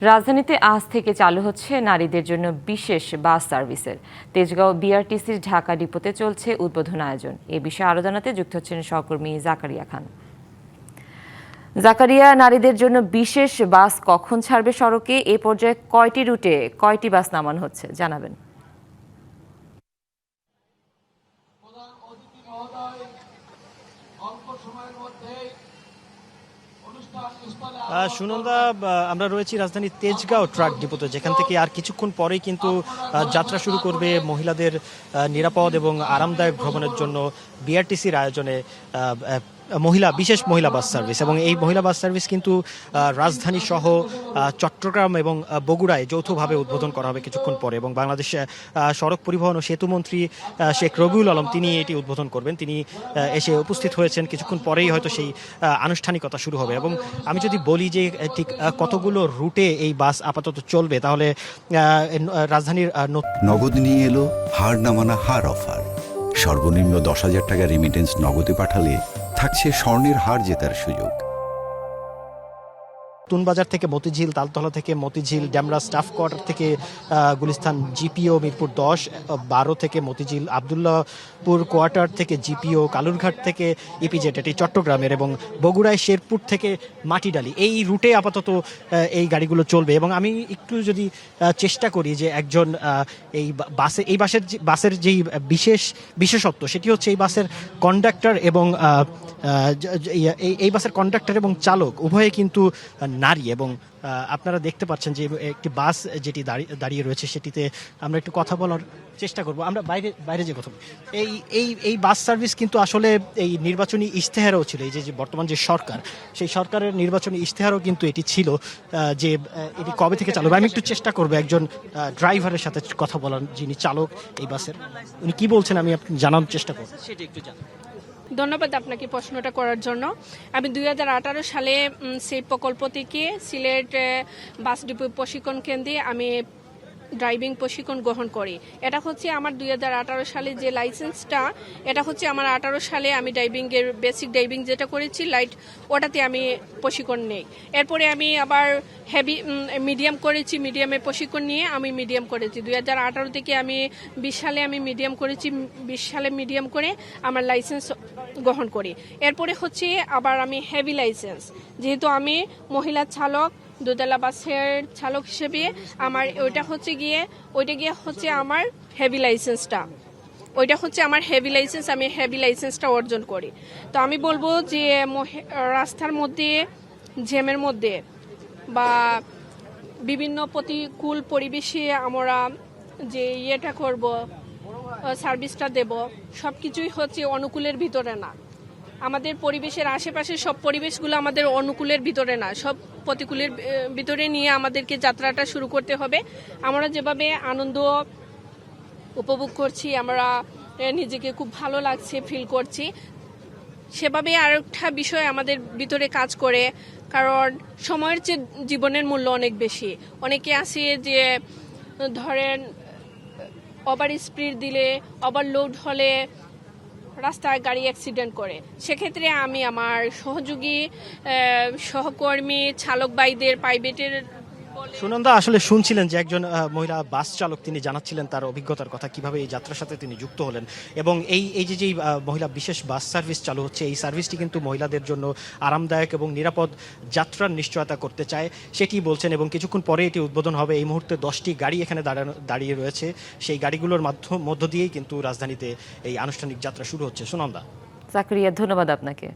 রাজধানীতে আজ থেকে চালু হচ্ছে নারীদের জন্য বিশেষ বাস সার্ভিসের। তেজগাঁও বিআরটিসির ঢাকা ডিপোতে চলছে উদ্বোধন আয়োজন। এ বিষয়ে আরও জানাতে যুক্ত হচ্ছেন সহকর্মী জাকারিয়া খান। জাকারিয়া, নারীদের জন্য বিশেষ বাস কখন ছাড়বে সড়কে? এ পর্যায়ে কয়টি রুটে কয়টি বাস নামানো হচ্ছে জানাবেন। সুনন্দা, আমরা রয়েছি রাজধানীর তেজগাঁও ট্রাক ডিপোতে, যেখান থেকে আর কিছুক্ষণ পরেই কিন্তু যাত্রা শুরু করবে মহিলাদের নিরাপদ এবং আরামদায়ক ভ্রমণের জন্য বিআরটিসির আয়োজনে বিশেষ মহিলা বাস সার্ভিস। এবং এই মহিলা বাস সার্ভিস কিন্তু রাজধানী সহ চট্টগ্রাম এবং বগুড়ায় যৌথভাবে উদ্বোধন করা হবে কিছুক্ষণ পরে। এবং বাংলাদেশ সড়ক পরিবহন ও সেতুমন্ত্রী শেখ রবিউল আলম তিনি এটি উদ্বোধন করবেন। তিনি এসে উপস্থিত হয়েছেন, কিছুক্ষণ পরেই হয়তো সেই আনুষ্ঠানিকতা শুরু হবে। এবং আমি যদি বলি যে ঠিক কতগুলো রুটে এই বাস আপাতত চলবে, তাহলে রাজধানীর নগদ নিয়ে এলো হার না মানা হার অফার। সর্বনিম্ন 10,000 টাকা রেমিটেন্স নগদে পাঠালে থাকছে স্বর্ণের হার জেতার সুযোগ। তুনবাজার থেকে মতিঝিল, তালতলা থেকে মতিঝিল, ড্যামরা স্টাফ কোয়ার্টার থেকে গুলিস্তান জিপিও, মিরপুর 10, 12 থেকে মতিঝিল, আবদুল্লাহপুর কোয়ার্টার থেকে জিপিও, কালুরঘাট থেকে ইপিজেড, এটি চট্টগ্রামের, এবং বগুড়ায় শেরপুর থেকে মাটিডালি, এই রুটে আপাতত এই গাড়িগুলো চলবে। এবং আমি একটু যদি চেষ্টা করি যে একজন এই বাসের যেই বিশেষত্ব, সেটি হচ্ছে এই বাসের কন্ডাক্টর এবং এই বাসের কন্ডাক্টর এবং চালক উভয়ে কিন্তু নারী। এবং আপনারা দেখতে পাচ্ছেন যে একটি বাস যেটি দাঁড়িয়ে রয়েছে, সেটিতে আমরা একটু কথা বলার চেষ্টা করব। আমরা বাইরে যে কথা, এই বাস সার্ভিস কিন্তু আসলে এই নির্বাচনী ইশতেহারও ছিল। এই যে বর্তমান যে সরকার, সেই সরকারের নির্বাচনী ইশতেহারও কিন্তু এটি ছিল যে এটি কবে থেকে চালু হবে। আমি একটু চেষ্টা করবো একজন ড্রাইভারের সাথে কথা বলার, যিনি চালক এই বাসের। উনি কি বলছেন আমি জানানোর চেষ্টা করব, সেটি একটু জানান। ধন্যবাদ আপনাকে প্রশ্নটা করার জন্য। আমি 2018 সালে সেই প্রকল্প থেকে সিলেট বাস ডিপো প্রশিক্ষণ কেন্দ্রে আমি ড্রাইভিং প্রশিক্ষণ গ্রহণ করি। এটা হচ্ছে আমার 2018 সালে যে লাইসেন্সটা, এটা হচ্ছে আমার 18 সালে আমি ড্রাইভিংয়ের বেসিক ড্রাইভিং যেটা করেছি লাইট, ওটাতে আমি প্রশিক্ষণ নেই। এরপরে আমি আবার মিডিয়াম করেছি, মিডিয়ামে প্রশিক্ষণ নিয়ে আমি মিডিয়াম করেছি। 2018 থেকে আমি 20 সালে আমি মিডিয়াম করেছি, 20 সালে মিডিয়াম করে আমার লাইসেন্স গ্রহণ করি। এরপরে হচ্ছে আবার আমি হেভি লাইসেন্স, যেহেতু আমি মহিলা চালক, দোতলা বাসের চালক হিসেবে আমার ওইটা গিয়ে হচ্ছে আমার হেভি লাইসেন্সটা, আমি হেভি লাইসেন্সটা অর্জন করি। তো আমি বলবো যে রাস্তার মধ্যে, জ্যামের মধ্যে বা বিভিন্ন প্রতিকূল পরিবেশে আমরা যে ইয়েটা করব, সার্ভিসটা দেব, সব কিছুই হচ্ছে অনুকূলের ভিতরে না। আমাদের পরিবেশের আশেপাশে সব পরিবেশগুলো আমাদের অনুকূলের ভিতরে না, সব প্রতিকূলের ভিতরে নিয়ে আমাদেরকে যাত্রাটা শুরু করতে হবে। আমরা যেভাবে আনন্দ উপভোগ করছি, আমরা নিজেকে খুব ভালো লাগছে ফিল করছি, সেভাবে আরেকটা বিষয় আমাদের ভিতরে কাজ করে। কারণ সময়ের চেয়ে জীবনের মূল্য অনেক বেশি। অনেকে আছে যে ধরেন ওভার স্পিড দিলে, ওভারলোড হলে রাস্তায় গাড়ি অ্যাক্সিডেন্ট করে। সেক্ষেত্রে আমি আমার সহকর্মী চালক ভাইদের প্রাইভেটের। সুনন্দা, আসলে শুনছিলেন যে একজন মহিলা বাস চালক, তিনি জানাচ্ছিলেন তার অভিজ্ঞতার কথা, কিভাবে এই যাত্রার সাথে তিনি যুক্ত হলেন। এবং এই যে মহিলা বিশেষ বাস সার্ভিস চালু হচ্ছে, এই সার্ভিসটি কিন্তু মহিলাদের জন্য আরামদায়ক এবং নিরাপদ যাত্রার নিশ্চয়তা করতে চায়, সেটি বলছেন। এবং কিছুক্ষণ পরে এটি উদ্বোধন হবে। এই মুহূর্তে 10টি গাড়ি এখানে দাঁড়িয়ে রয়েছে। সেই গাড়িগুলোর মধ্য দিয়েই কিন্তু রাজধানীতে এই আনুষ্ঠানিক যাত্রা শুরু হচ্ছে। সুনন্দা। জাকারিয়া, ধন্যবাদ আপনাকে।